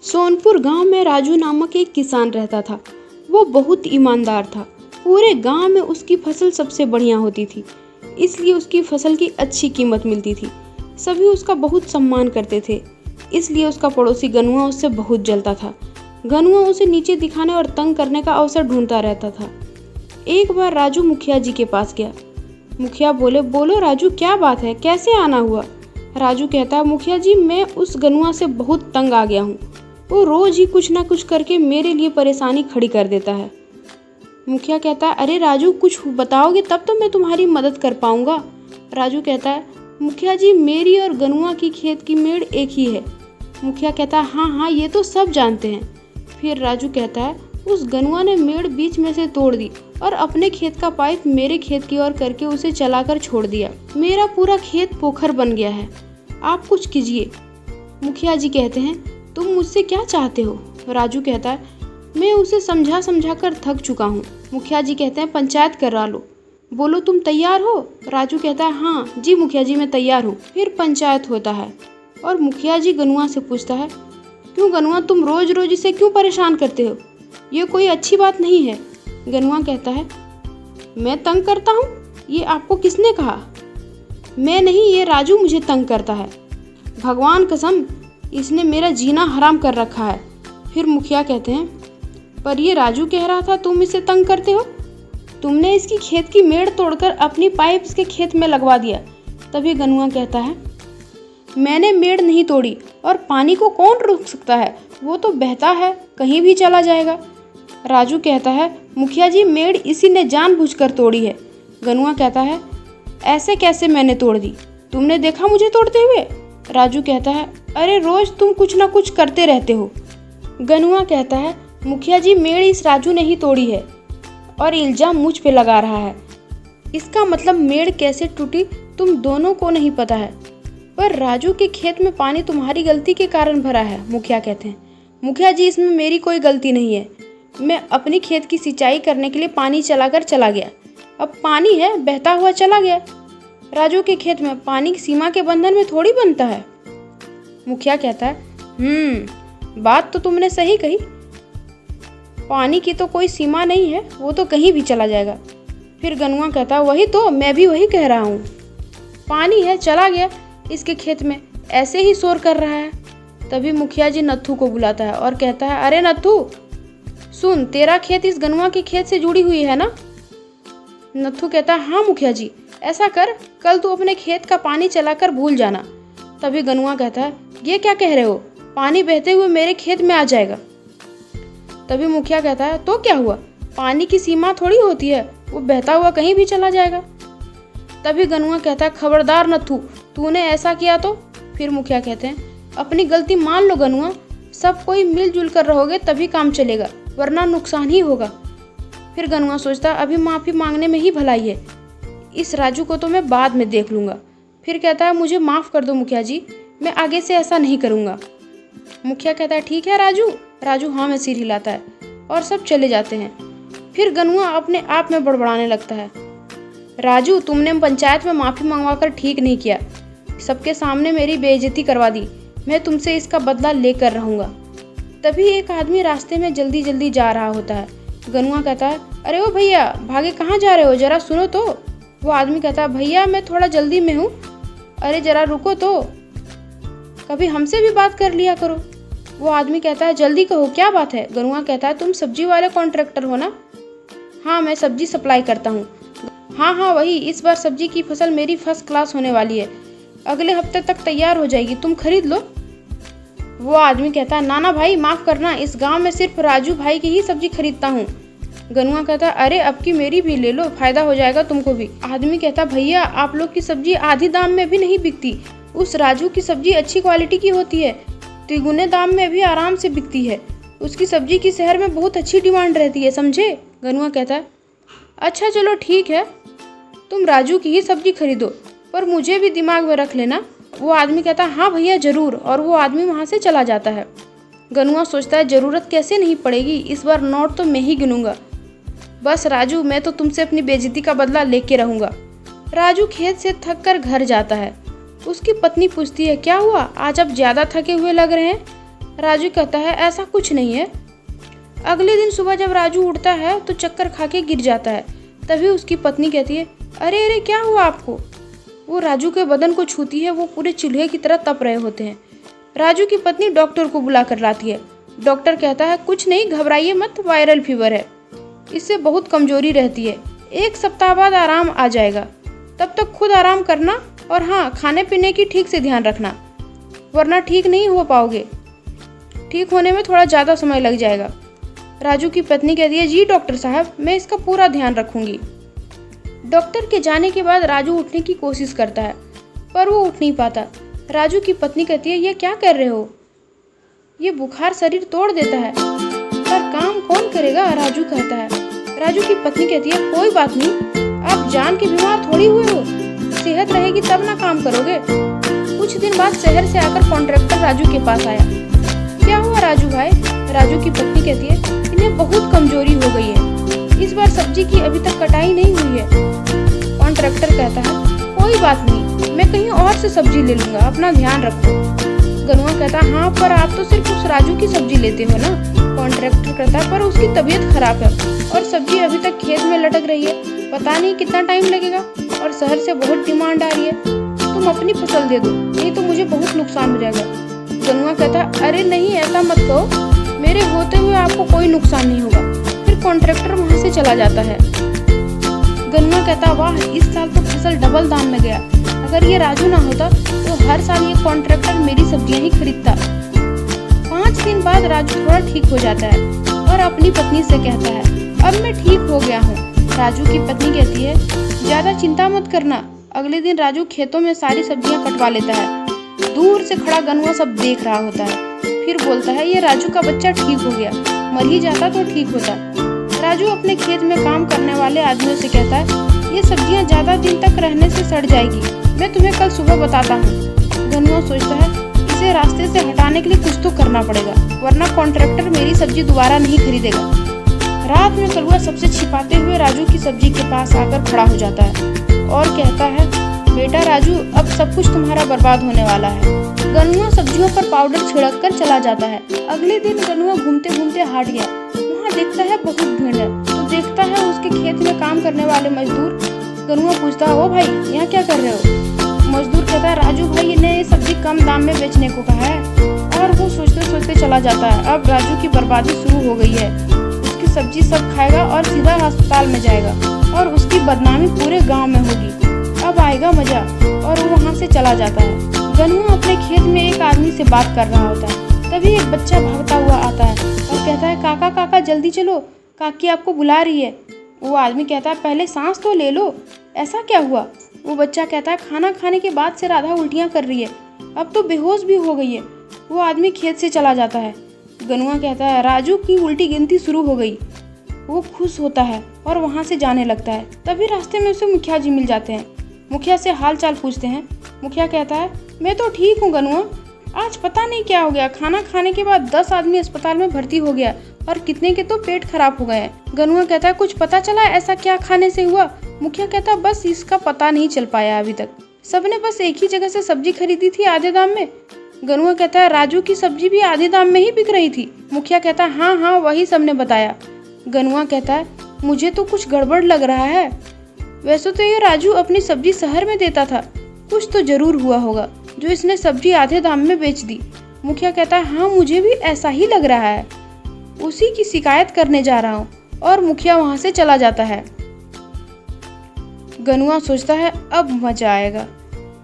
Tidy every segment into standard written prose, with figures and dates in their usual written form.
सोनपुर गांव में राजू नामक एक किसान रहता था। वो बहुत ईमानदार था। पूरे गांव में उसकी फसल सबसे बढ़िया होती थी, इसलिए उसकी फसल की अच्छी कीमत मिलती थी। सभी उसका बहुत सम्मान करते थे, इसलिए उसका पड़ोसी गनुआ उससे बहुत जलता था। गनुआ उसे नीचे दिखाने और तंग करने का अवसर ढूंढता रहता था। एक बार राजू मुखिया जी के पास गया। मुखिया बोले, बोलो राजू, क्या बात है, कैसे आना हुआ? राजू कहता है, मुखिया जी, मैं उस गनुआ से बहुत तंग आ गया हूँ। वो रोज ही कुछ ना कुछ करके मेरे लिए परेशानी खड़ी कर देता है। मुखिया कहता है, अरे राजू, कुछ बताओगे तब तो मैं तुम्हारी मदद कर पाऊंगा। राजू कहता है, मुखिया जी, मेरी और गनुआ की खेत की मेड़ एक ही है। मुखिया कहता है, हाँ हाँ, ये तो सब जानते हैं। फिर राजू कहता है, उस गनुआ ने मेड़ बीच में से तोड़ दी और अपने खेत का पाइप मेरे खेत की ओर करके उसे चलाकर छोड़ दिया। मेरा पूरा खेत पोखर बन गया है, आप कुछ कीजिए। मुखिया जी कहते हैं, तुम मुझसे क्या चाहते हो? राजू कहता है, मैं उसे समझा समझा कर थक चुका हूँ। मुखिया जी कहते हैं, पंचायत करा लो। बोलो, तुम तैयार हो? राजू कहता है, हाँ जी मुखिया जी, मैं तैयार हूँ। फिर पंचायत होता है और मुखिया जी गनुआ से पूछता है, क्यों गनुआ, तुम रोज रोज इसे क्यों परेशान करते हो? ये कोई अच्छी बात नहीं है। गनुआ कहता है, मैं तंग करता हूँ? ये आपको किसने कहा? मैं नहीं, ये राजू मुझे तंग करता है। भगवान कसम, इसने मेरा जीना हराम कर रखा है। फिर मुखिया कहते हैं, पर ये राजू कह रहा था तुम इसे तंग करते हो। तुमने इसकी खेत की मेड़ तोड़कर अपनी पाइप इसके खेत में लगवा दिया। तभी गनुआ कहता है, मैंने मेड़ नहीं तोड़ी और पानी को कौन रोक सकता है? वो तो बहता है, कहीं भी चला जाएगा। राजू कहता है, मुखिया जी, मेड़ इसी ने जानबूझकर तोड़ी है। गनुआ कहता है, ऐसे कैसे मैंने तोड़ दी? तुमने देखा मुझे तोड़ते हुए? राजू कहता है, अरे रोज तुम कुछ ना कुछ करते रहते हो। गनुआ कहता है, मुखिया जी, मेड़ इस राजू ने ही तोड़ी है और इल्जाम मुझ पे लगा रहा है। इसका मतलब मेड़ कैसे टूटी तुम दोनों को नहीं पता है, पर राजू के खेत में पानी तुम्हारी गलती के कारण भरा है। मुखिया कहते हैं, मुखिया जी, इसमें मेरी कोई गलती नहीं है। मैं अपनी खेत की सिंचाई करने के लिए पानी चलाकर चला गया। अब पानी है, बहता हुआ चला गया। राजू के खेत में पानी सीमा के बंधन में थोड़ी बनता है। मुखिया कहता है, बात तो तुमने सही कही। पानी की तो कोई सीमा नहीं है, वो तो कहीं भी चला जाएगा। फिर गनुआ कहता है, वही तो, मैं भी वही कह रहा हूँ। पानी है, चला गया इसके खेत में, ऐसे ही शोर कर रहा है। तभी मुखिया जी नत्थू को बुलाता है और कहता है, अरे नत्थू सुन, तेरा खेत इस गनुआ के खेत से जुड़ी हुई है ना? नत्थू कहता है, हाँ मुखिया जी, ऐसा कर, कल तू अपने खेत का पानी चलाकर भूल जाना। तभी गनुआ कहता है, ये क्या कह रहे हो? पानी बहते हुए मेरे खेत में आ जाएगा। तभी मुखिया कहता है, तो क्या हुआ? पानी की सीमा थोड़ी होती है, वो बहता हुआ कहीं भी चला जाएगा। तभी गनुआ कहता है, खबरदार नत्थू, तूने ऐसा किया तो? फिर मुखिया कहते हैं, अपनी गलती मान लो गनुआ, सब कोई मिलजुल कर रहोगे तभी काम चलेगा, वरना नुकसान ही होगा। फिर गनुआ सोचता है, अभी माफ़ी मांगने में ही भलाई है, इस राजू को तो मैं बाद में देख लूँगा। फिर कहता है, मुझे माफ़ कर दो मुखिया जी, मैं आगे से ऐसा नहीं करूँगा। मुखिया कहता है, ठीक है राजू। राजू हाँ में सिर हिलाता है और सब चले जाते हैं। फिर गनुआ अपने आप में बड़बड़ाने लगता है, राजू, तुमने पंचायत में माफ़ी मंगवाकर ठीक नहीं किया, सबके सामने मेरी बेइज्जती करवा दी। मैं तुमसे इसका बदला लेकर रहूँगा। तभी एक आदमी रास्ते में जल्दी जल्दी जा रहा होता है। गनुआ कहता है, अरे ओ भैया, भागे कहाँ जा रहे हो, जरा सुनो तो। वो आदमी कहता है, भैया मैं थोड़ा जल्दी में हूँ। अरे जरा रुको तो, कभी हमसे भी बात कर लिया करो। वो आदमी कहता है, जल्दी कहो, क्या बात है? गनुआ कहता है, तुम सब्जी वाले कॉन्ट्रैक्टर हो ना? हाँ, मैं सब्जी सप्लाई करता हूँ। हाँ हाँ वही, इस बार सब्जी की फसल मेरी फर्स्ट क्लास होने वाली है, अगले हफ्ते तक तैयार हो जाएगी, तुम खरीद लो। वो आदमी कहता है, नाना भाई माफ़ करना, इस गांव में सिर्फ राजू भाई की ही सब्जी खरीदता हूँ। गनुआ कहता है, अरे अब की मेरी भी ले लो, फायदा हो जाएगा तुमको भी। आदमी कहता, भैया आप लोग की सब्जी आधी दाम में भी नहीं बिकती, उस राजू की सब्जी अच्छी क्वालिटी की होती है, तिगुने दाम में भी आराम से बिकती है, उसकी सब्जी की शहर में बहुत अच्छी डिमांड रहती है, समझे? गनुआ कहता है, अच्छा चलो ठीक है, तुम राजू की ही सब्जी खरीदो, पर मुझे भी दिमाग में रख लेना। वो आदमी कहता है, हाँ भैया ज़रूर, और वो आदमी वहाँ से चला जाता है। गनुआ सोचता है, ज़रूरत कैसे नहीं पड़ेगी, इस बार नोट तो मैं ही गिनूंगा। बस राजू, मैं तो तुमसे अपनी बेइज्जती का बदला लेके रहूँगा। राजू खेत से थक कर घर जाता है। उसकी पत्नी पूछती है, क्या हुआ, आज आप ज़्यादा थके हुए लग रहे हैं? राजू कहता है ऐसा कुछ नहीं है। अगले दिन सुबह जब राजू उठता है तो चक्कर खा के गिर जाता है। तभी उसकी पत्नी कहती है अरे अरे क्या हुआ आपको। वो राजू के बदन को छूती है, वो पूरे चूल्हे की तरह तप रहे होते हैं। राजू की पत्नी डॉक्टर को बुला कर लाती है। डॉक्टर कहता है कुछ नहीं, घबराइए मत, वायरल फीवर है, इससे बहुत कमजोरी रहती है, 1 सप्ताह बाद आराम आ जाएगा, तब तक खुद आराम करना और हाँ, खाने पीने की ठीक से ध्यान रखना, वरना ठीक नहीं हो पाओगे, ठीक होने में थोड़ा ज़्यादा समय लग जाएगा। राजू की पत्नी कहती है जी डॉक्टर साहब, मैं इसका पूरा ध्यान रखूंगी। डॉक्टर के जाने के बाद राजू उठने की कोशिश करता है पर वो उठ नहीं पाता। राजू की पत्नी कहती है ये क्या कर रहे हो, ये बुखार शरीर तोड़ देता है, पर काम कौन करेगा। राजू कहता है। राजू की पत्नी कहती है कोई बात नहीं, आप जान के बीमार थोड़ी हुए हो, सेहत रहेगी तब ना काम करोगे। कुछ दिन बाद शहर से आकर कॉन्ट्रैक्टर राजू के पास आया। क्या हुआ राजू भाई। राजू की पत्नी कहती है इन्हें बहुत कमजोरी हो गई है, इस बार सब्जी की अभी तक कटाई नहीं हुई है। कॉन्ट्रैक्टर कहता है कोई बात नहीं, मैं कहीं और से सब्जी ले लूंगा, अपना ध्यान रखो। गनुआ कहता है हाँ, पर आप तो सिर्फ उस राजू की सब्जी लेते हो ना। कॉन्ट्रैक्टर कहता है पर उसकी तबीयत खराब है और सब्जी अभी तक खेत में लटक रही है, पता नहीं कितना टाइम लगेगा, और शहर से बहुत डिमांड आ रही है, तुम अपनी फसल दे दो, नहीं तो मुझे बहुत नुकसान हो जाएगा। गनुआ कहता है अरे नहीं, ऐसा मत कहो, मेरे होते हुए आपको कोई नुकसान नहीं होगा। फिर कॉन्ट्रैक्टर वहाँ से चला जाता है। गनुआ कहता वाह, इस साल तो फसल डबल दाम में गया, अगर ये राजू ना होता तो हर साल ये कॉन्ट्रैक्टर मेरी सब्जियां ही खरीदता। 5 दिन बाद राजू थोड़ा ठीक हो जाता है और अपनी पत्नी से कहता है अब मैं ठीक हो गया हूँ। राजू की पत्नी कहती है ज्यादा चिंता मत करना। अगले दिन राजू खेतों में सारी सब्जियां कटवा लेता है। दूर से खड़ा गनुआ सब देख रहा होता है, फिर बोलता है ये राजू का बच्चा ठीक हो गया, मर ही जाता तो ठीक होता। राजू अपने खेत में काम करने वाले आदमियों से कहता है ये सब्जियां ज्यादा दिन तक रहने से सड़ जाएगी, मैं तुम्हें कल सुबह बताता हूँ। गनुआ सोचता है इसे रास्ते से हटाने के लिए कुछ तो करना पड़ेगा, वरना कॉन्ट्रैक्टर मेरी सब्जी दोबारा नहीं खरीदेगा। रात में कलुआ सबसे छिपाते हुए राजू की सब्जी के पास आकर खड़ा हो जाता है और कहता है बेटा राजू, अब सब कुछ तुम्हारा बर्बाद होने वाला है। गनुआ सब्जियों पर पाउडर छिड़क कर चला जाता है। अगले दिन गनुआ घूमते घूमते हाट गया, वहाँ देखता है बहुत भीड़ है, तो देखता है उसके खेत में काम करने वाले मजदूर। गनुआ पूछता है ओ भाई, यहाँ क्या कर रहे हो। मजदूर कहता है राजू भाई ने ये सब्जी कम दाम में बेचने को कहा है, और वो सोचते सोचते चला जाता है। अब राजू की बर्बादी शुरू हो गई है, उसकी सब्जी सब खाएगा और सीधा अस्पताल में जाएगा और उसकी बदनामी पूरे गाँव में होगी, अब आएगा मजा। और वो वहाँ से चला जाता है। गनुआ अपने खेत में एक आदमी से बात कर रहा होता है, तभी एक बच्चा भागता हुआ आता है और कहता है काका काका जल्दी चलो, काकी आपको बुला रही है। वो आदमी कहता है पहले सांस तो ले लो, ऐसा क्या हुआ। वो बच्चा कहता है खाना खाने के बाद से राधा उल्टियाँ कर रही है, अब तो बेहोश भी हो गई है। वो आदमी खेत से चला जाता है। गनुआ कहता है राजू की उल्टी गिनती शुरू हो गई। वो खुश होता है और वहाँ से जाने लगता है। तभी रास्ते में उसे मुखिया जी मिल जाते हैं। मुखिया से हाल चाल पूछते हैं। मुखिया कहता है मैं तो ठीक हूँ गनुआ, आज पता नहीं क्या हो गया, खाना खाने के बाद 10 आदमी अस्पताल में भर्ती हो गया और कितने के तो पेट खराब हो गए हैं। गनुआ कहता है कुछ पता चला ऐसा क्या खाने से हुआ। मुखिया कहता है बस इसका पता नहीं चल पाया अभी तक, सबने बस एक ही जगह से सब्जी खरीदी थी आधे दाम में। गनुआ कहता है राजू की सब्जी भी आधे दाम में ही बिक रही थी। मुखिया कहता है हाँ हाँ वही सबने बताया। गनुआ कहता है मुझे तो कुछ गड़बड़ लग रहा है, वैसे तो ये राजू अपनी सब्जी शहर में देता था, कुछ तो जरूर हुआ होगा जो इसने सब्जी आधे दाम में बेच दी। मुखिया कहता है हाँ मुझे भी ऐसा ही लग रहा है, उसी की शिकायत करने जा रहा हूँ। और मुखिया वहाँ से चला जाता है। गनुआ सोचता है अब मजा आएगा।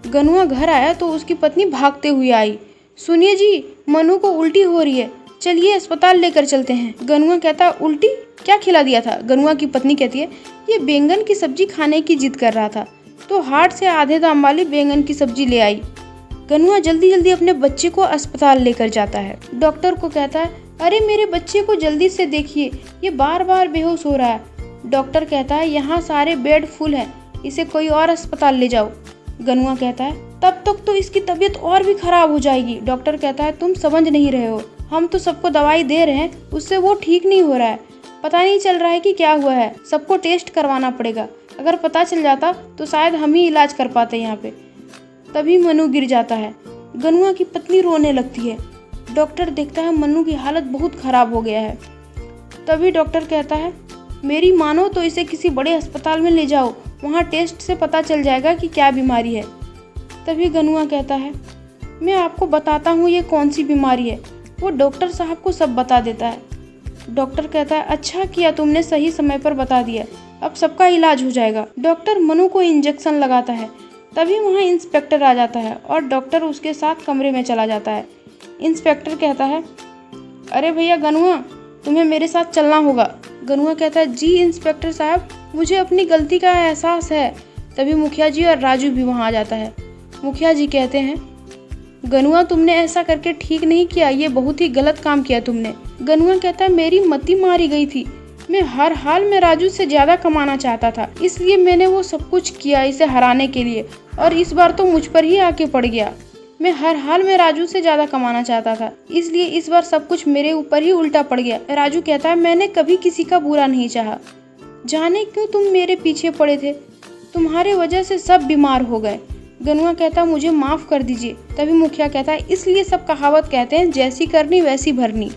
गनुआ घर आया तो उसकी पत्नी भागते हुए आई, सुनिए जी मनु को उल्टी हो रही है, चलिए अस्पताल लेकर चलते हैं। गनुआ कहता है उल्टी, क्या खिला दिया था। गनुआ की पत्नी कहती है ये बैंगन की सब्जी खाने की जिद कर रहा था तो हाट से आधे दाम वाली बैंगन की सब्जी ले आई। गनुआ जल्दी जल्दी अपने बच्चे को अस्पताल लेकर जाता है। डॉक्टर को कहता है अरे मेरे बच्चे को जल्दी से देखिए, ये बार बार बेहोश हो रहा है। डॉक्टर कहता है यहाँ सारे बेड फुल हैं, इसे कोई और अस्पताल ले जाओ। गनुआ कहता है तब तक तो इसकी तबीयत और भी खराब हो जाएगी। डॉक्टर कहता है तुम समझ नहीं रहे हो, हम तो सबको दवाई दे रहे हैं, उससे वो ठीक नहीं हो रहा है, पता नहीं चल रहा है कि क्या हुआ है, सबको टेस्ट करवाना पड़ेगा, अगर पता चल जाता तो शायद हम ही इलाज कर पाते यहाँ पे। तभी मनु गिर जाता है। गनुआ की पत्नी रोने लगती है। डॉक्टर देखता है मन्नू की हालत बहुत खराब हो गया है। तभी डॉक्टर कहता है, मेरी मानो तो इसे किसी बड़े अस्पताल में ले जाओ, वहाँ टेस्ट से पता चल जाएगा कि क्या बीमारी है। तभी गनुआ कहता है, मैं आपको बताता हूँ ये कौन सी बीमारी है। वो डॉक्टर साहब को सब बता देता है। डॉक्टर कहता है, अच्छा किया तुमने सही समय पर बता दिया, अब सबका इलाज हो जाएगा। डॉक्टर मनु को इंजेक्शन लगाता है। तभी वहाँ इंस्पेक्टर आ जाता है और डॉक्टर उसके साथ कमरे में चला जाता है। इंस्पेक्टर कहता है, अरे भैया गनुआ, तुम्हें मेरे साथ चलना होगा। गनुआ कहता है, जी इंस्पेक्टर साहब, मुझे अपनी गलती का एहसास है। तभी मुखिया जी और राजू भी वहाँ आ जाता है। मुखिया जी कहते हैं, गनुआ तुमने ऐसा करके ठीक नहीं किया, ये बहुत ही गलत काम किया तुमने। गनुआ कहता है, मेरी मति मारी गई थी, मैं हर हाल में राजू से ज्यादा कमाना चाहता था, इसलिए मैंने वो सब कुछ किया इसे हराने के लिए, और इस बार तो मुझ पर ही आके पड़ गया। मैं हर हाल में राजू से ज्यादा कमाना चाहता था, इसलिए इस बार सब कुछ मेरे ऊपर ही उल्टा पड़ गया। राजू कहता है, मैंने कभी किसी का बुरा नहीं चाहा, जाने क्यों तुम मेरे पीछे पड़े थे, तुम्हारे वजह से सब बीमार हो गए। गनुआ कहता है, मुझे माफ कर दीजिए। तभी मुखिया कहता है, इसलिए सब कहावत कहते हैं, जैसी करनी वैसी भरनी।